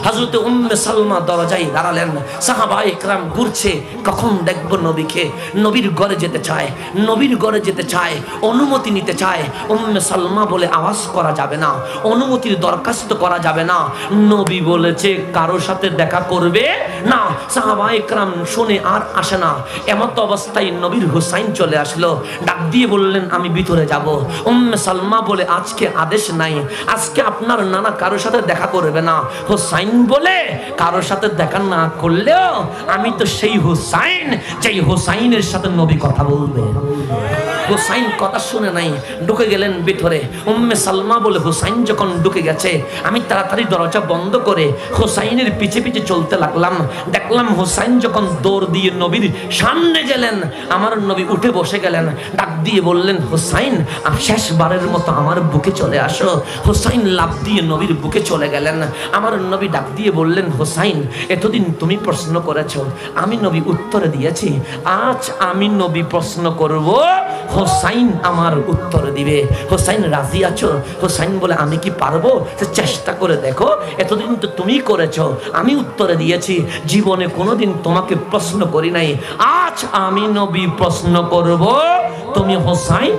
হযরত উম্মে সালমা দরজায় দাঁড়ালেন। সাহাবায়ে কেরাম ঘুরছে, কখন দেখব নবীকে। নবীর ঘরে যেতে চায়, নবীর ঘরে যেতে চায়, অনুমতি নিতে চায়। উম্মে সালমা বলে আওয়াজ করা যাবে না, অনুমতির দরখাস্ত করা যাবে না। নবী বলেছে কারোর সাথে দেখা করবে না। সাহাবায়ে কেরাম শুনে আর আসে না। এমত অবস্থায় নবীর হুসাইন চলে আসলো, ডাক দিয়ে বললেন আমি ভিতরে যাব। উম্মে সালমা বলে আজকে আদেশ নাই, আজকে আপনার নানা কারোর সাথে দেখা করবে না। হুসাইন বলে কারোর সাথে দেখা না করলেও আমি তো সেই হুসাইন, যেই হুসাইনের সাথে নবী কথা বলবে। হুসাইন কথা শুনে নাই, ঢুকে গেলেন ভিতরে। উম্মে সালমা বলে হুসাইন যখন ঢুকে গেছে, আমি তাড়াতাড়ি দরজা বন্ধ করে হুসাইনের পিছে পিছে চলতে লাগলাম। দেখলাম হুসাইন যখন দৌড় দিয়ে নবীর সামনে গেলেন, আমার নবী উঠে বসে গেলেন। ডাক দিয়ে বললেন হুসাইন শেষবারের মতো আমার বুকে চলে আসো। হুসাইন লাফ দিয়ে নবীর বুকে চলে গেলেন। আমার নবী ডাক দিয়ে বললেন হুসাইন এতদিন তুমি প্রশ্ন করেছো, আমি নবী উত্তর দিয়েছি, আজ আমি নবী প্রশ্ন করব, হুসাইন আমার উত্তর দিবে। হুসাইন রাজি আছো? হুসাইন বলে আমি কি পারবো? চেষ্টা করে দেখো, এতদিন তো তুমি করেছো, আমি উত্তরে দিয়েছি, জীবনে কোনোদিন তোমাকে প্রশ্ন করি নাই, আজ আমি নবী প্রশ্ন করব, তুমি হুসাইন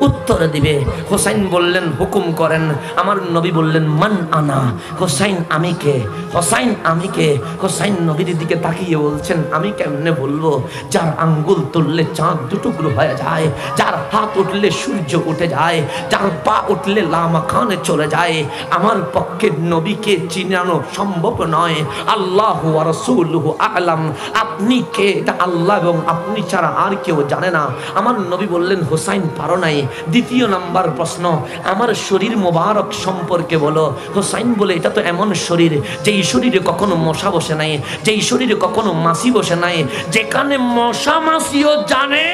উত্তর দিবে। হুসাইন বললেন হুকুম করেন। আমার নবী বললেন মান আনা। হুসাইন আমি কে? হুসাইন আমি কে? হুসাইন নবীর দিকে তাকিয়ে বলছেন আমি কেমনে বলবো? যার আঙ্গুল তুললে চাঁদ দুটুকরো হয়ে যায়, যার হাত উঠলে সূর্য উঠে যায়, যার পা উঠলে লামাখানে চলে যায়, আমার পক্ষে নবীকে চিনানো সম্ভব নয়। আল্লাহু ওয়া রাসূলুহু আ'লাম। আপনি কে এটা আল্লাহ এবং আপনি ছাড়া আর কেউ জানে না। আমার নবী বললেন হুসাইন পারো নাই। দ্বিতীয় নাম্বার প্রশ্ন, আমার শরীর মোবারক সম্পর্কে বলো। হুসাইন বলে এটা তো এমন শরীর যেই শরীরে কখনো মশা বসে নাই, যেই শরীরে কখনো মাছি বসে নাই, যেখানে মশা মাছিও জানে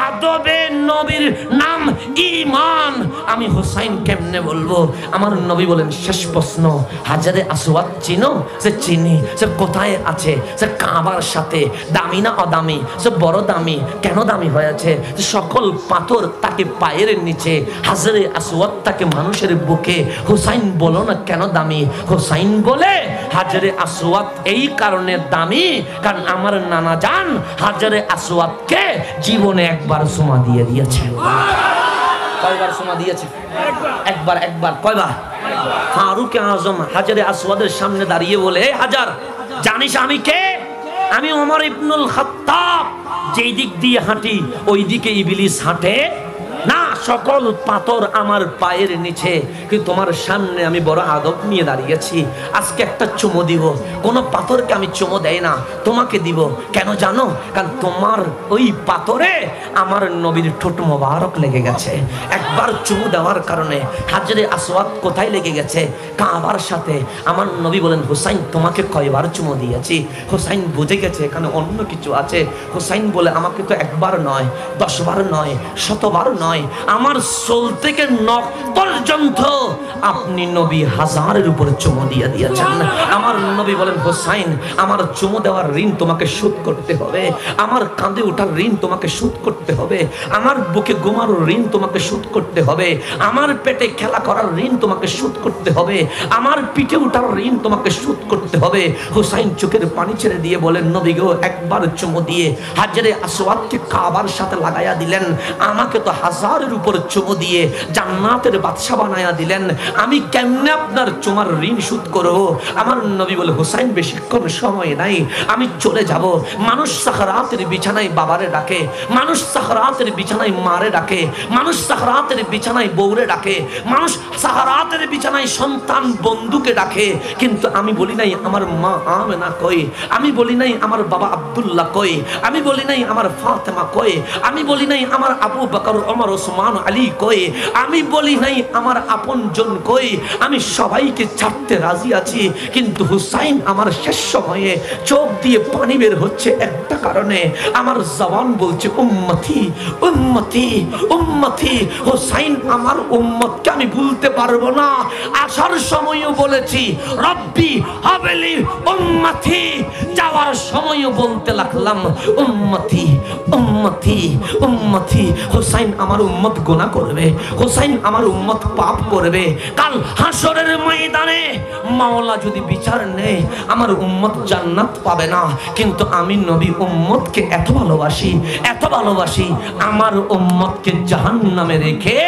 আদবে নবীর নাম ঈমান। আমি হুসাইন কেমনে বলবো? আমার নবী বলেন শেষ প্রশ্ন, হাজারে আসওয়াদ চিনো? সে চিনি। সে কোথায় আছে? সে কাবার সাথে। দামি না অদামি? সে বড় দামি। কেন দামি হয়েছে? সকল পাথর তাকে পায়ের নিচে, হাজারে আসওয়াদ তাকে মানুষের বুকে। হুসাইন বলো না কেন দামি? হুসাইন বলে হাজারে আসওয়াদ এই কারণে দামি কারণ আমার নানা জান হাজারে আসওয়াদকে জীবনে একবার সুমা দিয়ে দিয়েছে। কয়বার সুমা দিয়েছে? একবার। একবার। কয়বার? ফারুক আজম হাজারে আসওয়াদের সামনে দাঁড়িয়ে বলে হাজার জানিস আমি কে? আমি ওমর ইবনুল খাত্তাব। যেই দিক দিয়ে হাঁটি ওই দিকে ইবলিস হাঁটে না। সকল পাথর আমার পায়ের নিচে, কিন্তু তোমার সামনে আমি বড় আদব নিয়ে দাঁড়িয়েছি। আজকে একটা চুমো দিব। কোনো পাথরকে আমি চুমো দেই না, তোমাকে দিব। কেন জানো? কারণ তোমার ওই পাথরে আমার নবীর ঠোঁট মোবারক লেগে গেছে। একবার চুমো দেওয়ার কারণে হাজারে আসওয়াদ কোথায় লেগে গেছে? কাবার সাথে। আমার নবী বলেন হুসাইন তোমাকে কয়বার চুমো দিয়েছি? হুসাইন বুঝে গেছে এখানে অন্য কিছু আছে। হুসাইন বলে আমাকে তো একবার নয়, 10 বার নয়, 100 বার নয়, আমার সোল থেকে নখ পর্যন্ত আপনি নবী হাজারের উপরে চুমো দিয়ে দিয়েছেন। আমার নবী বলেন হুসাইন আমার চুমো দেওয়ার ঋণ তোমাকে শোধ করতে হবে, আমার কাঁধে ওঠার ঋণ তোমাকে শোধ করতে হবে, আমার বুকে ঘুমানোর ঋণ তোমাকে শোধ করতে হবে, আমার পেটে খেলা করার ঋণ তোমাকে শোধ করতে হবে, আমার পিঠে ওঠার ঋণ তোমাকে শোধ করতে হবে। হুসাইন চোখের পানি ছেড়ে দিয়ে বলেন নবী গো একবার চুমো দিয়ে হাজারে আসওয়াদকে কাবার সাথে লাগাইয়া দিলেন, আমাকে তো হাজারের উপর চুমো দিয়ে জান্নাতের বাদশা বানায়া দিলেন, আমি কেমনে আপনার চুমার ঋণ শোধ করব? আমার নবী বলে হুসাইন বেশিক্ষণ সময় নাই, আমি চলে যাব। মানুষ সাকরাতের বিছানায় বাবারে ডাকে, মানুষ সাকরাতের বিছানায় মারে ডাকে, মানুষ সাকরাতের বিছানায় বউরে ডাকে, মানুষ সাকরাতের বিছানায় সন্তান বন্ধুকে ডাকে, কিন্তু আমি বলি নাই আমার মা আমেনা কই, আমি বলি নাই আমার বাবা আব্দুল্লাহ কই, আমি বলি নাই আমার ফাতেমা কই, আমি বলি নাই আমার আবু বকর ওমর ওসমান আলী কই, আমি বলি নাই আমার আপনজন কই। আমি সবাইকে ছাড়তে রাজি আছি, কিন্তু হুসাইন আমার শেষ সময়ে চোখ দিয়ে পানি বের হচ্ছে একটা কারণে, আমার জবান বলছে উম্মতি উম্মতি উম্মতি। হুসাইন আমার উম্মতকে আমি ভুলতে পারবো না। আসার সময়ও বলেছি রব্বি হাবলি উম্মতি, যাওয়ার সময়ও বলতে লাগলাম উম্মতি উম্মতি উম্মতি। হুসাইন আমার উম্মত উম্মত গুনাহ করবে, হুসাইন আমার উম্মত পাপ করবে। কাল হাসরের ময়দানে মাওলা যদি বিচার নেয় আমার উম্মত জান্নাত পাবে না, কিন্তু আমি নবী উম্মতকে এত ভালোবাসি, এত ভালোবাসি, আমার উম্মতকে জাহান্নামে রেখে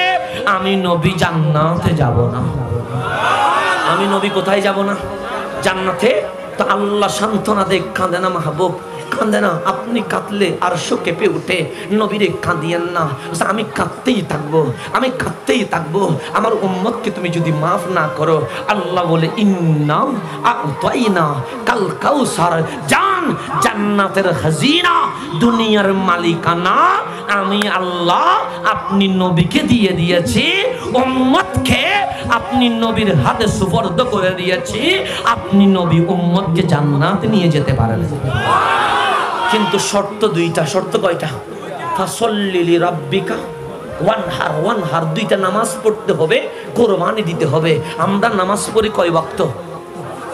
আমি নবী জান্নাতে যাব না। আমি নবী কোথায় যাব না? জান্নাতে। তো আল্লাহ সান্ত্বনা দেখ, কাঁদে না মাহবুব, কাঁদে না। আপনি কাঁদলে আরশ কেঁপে উঠে, নবীরে কাঁদিয়েন না। আমি কাঁদতেই থাকবো, আমি কাঁদতেই থাকবো। আমার উম্মতকে তুমি যদি মাফ না করো, আল্লাহ বলে ইন্না আ'তাইনা কাল কাউসার, জান জান্নাতের খাজিনা, দুনিয়ার মালিকানা আমি আল্লাহ আপনি নবীকে দিয়ে দিয়েছি, উম্মতকে আপনি নবীর হাতে সুপর্দ করে দিয়েছি। আপনি নবী উম্মতকে জান্নাতে নিয়ে যেতে পারেন, কিন্তু শর্ত দুইটা। শর্ত কয়টা? ফাসল্লি লিরাব্বিকা ওয়ানহার, ওয়ানহার দুইটা নামাজ পড়তে হবে, কোরবানি দিতে হবে। আমরা নামাজ পড়ি কয় ওয়াক্ত?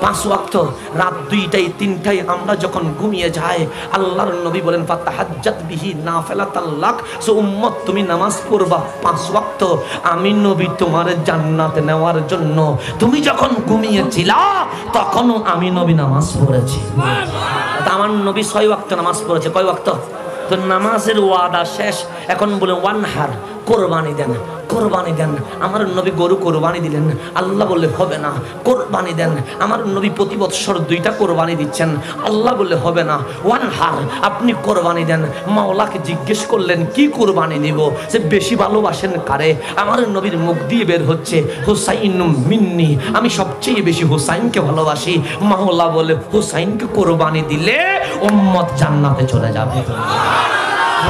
5 ওয়াক্ত। রাত 2টায় 3টায় আমরা যখন ঘুমিয়ে যাই, আল্লাহর নবী বলেন ফাতাহাজ্জাত বিহি নাফিলাতাল লাক, সো উম্মত তুমি নামাজ পড়বা 5 ওয়াক্ত, আমি নবী তোমার জান্নাতে নেওয়ার জন্য। তুমি যখন ঘুমিয়েছিলা তখনও আমি নবী নামাজ পড়েছি। আমার নবী 6 ওয়াক্ত নামাজ পড়েছে। কয় ওয়াক্ত? তো নামাজের ওয়াদা শেষ, এখন বলে ওয়ানহার, কোরবানি দেন, কোরবানি দেন। আমার নবী গরু কোরবানি দিলেন, আল্লাহ বললে হবে না, কোরবানি দেন। আমার নবী প্রতি বৎসর 2টা কোরবানি দিচ্ছেন, আল্লাহ বললে হবে না, ওয়ানহার, আপনি কোরবানি দেন। মাওলাকে জিজ্ঞেস করলেন কি কোরবানি নিব, সে বেশি ভালোবাসেন কারে? আমার নবীর মুখ দিয়ে বের হচ্ছে হুসাইনুম মিন্নি, আমি সবচেয়ে বেশি হুসাইনকে ভালোবাসি। মাওলা বলে হুসাইনকে কোরবানি দিলে উম্মত জান্নাতে চলে যাবে।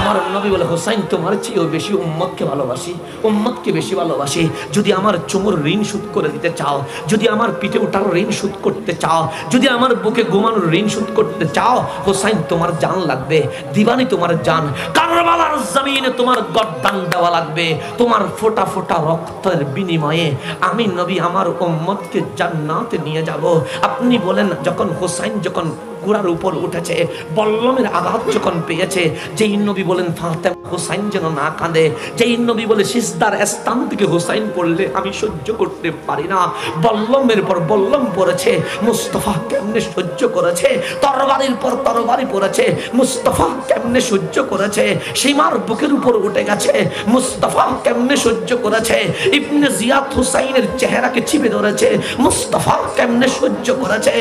আমার নবী বলে হুসাইন তোমার চেয়েও বেশি উম্মতকে ভালোবাসি, উম্মতকে বেশি ভালোবাসি। যদি আমার চুমুর ঋণ শোধ করে দিতে চাও, যদি আমার পিঠে ওঠার ঋণ শোধ করতে চাও, যদি আমার বুকে ঘুমানোর ঋণ শোধ করতে চাও, হুসাইন তোমার জান লাগবে, দিবানি তোমার জান। কারবালার জমিনে তোমার গর্দান দেওয়া লাগবে, তোমার ফোঁটা ফোঁটা রক্তের বিনিময়ে আমি নবী আমার উম্মতকে জান্নাতে নিয়ে যাব। আপনি বলেন যখন হুসাইন যখন ঘোড়ার উপর উঠেছে, বল্লমের আঘাত যখন পেয়েছে, যেই নবী বলেন ফাতেমা হুসাইন যেন না কাঁদে, যেই নবী বলে সিজদার স্থান থেকে হুসাইন পড়লে আমি সহ্য করতে পারি না, বল্লমের পর বল্লম পড়েছে, মুস্তাফা কেমনে সহ্য করেছে, তরবারির পর তরবারি পড়েছে, মুস্তাফা কেমনে সহ্য করেছে, সীমার বুকের উপর উঠে গেছে, মুস্তাফা কেমনে সহ্য করেছে, ইবনে জিয়াদ হুসাইনের চেহারাকে চিপে ধরেছে, মুস্তাফা কেমনে সহ্য করেছে,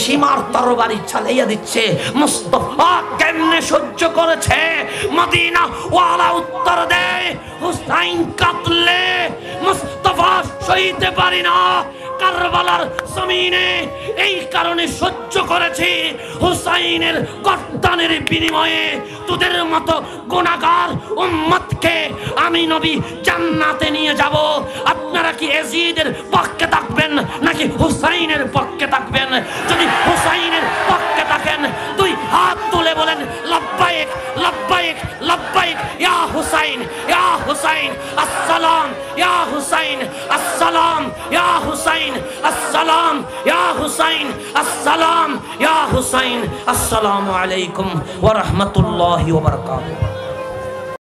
সীমার তরবারি চালাইয়া দিচ্ছে, মুস্তাফা কেমনে সহ্য করেছে। মদিনা ওয়ালা উত্তর দেয় হুসাইন কাঁদলে মুস্তাফা সইতে পারি না, কারবালার জমিনে এই কারণে সহ্য করেছি, হুসাইনের গর্দানের বিনিময়ে তোদের মতো গুনাহগার উম্মতকে আমি নবী জান্নাতে নিয়ে যাব। আপনারা কি ইয়াজিদের পক্ষে থাকবেন নাকি হুসাইনের পক্ষে থাকবেন? যদি হুসাইনের পক্ষে থাকেন 2 হাত তুলে বলেন লাব্বাইক লাব্বাইক লাব্বাইক ইয়া হুসাইন, ইয়া হুসাইন আসসালাম, ইয়া হুসাইন আসসালাম, ইয়া হুসাইন আসসালাম, ইয়া হুসাইন আসসালাম, ইয়া হুসাইন আসসালামু আলাইকুম ওয়া রাহমাতুল্লাহি ওয়া বারাকাতুহু।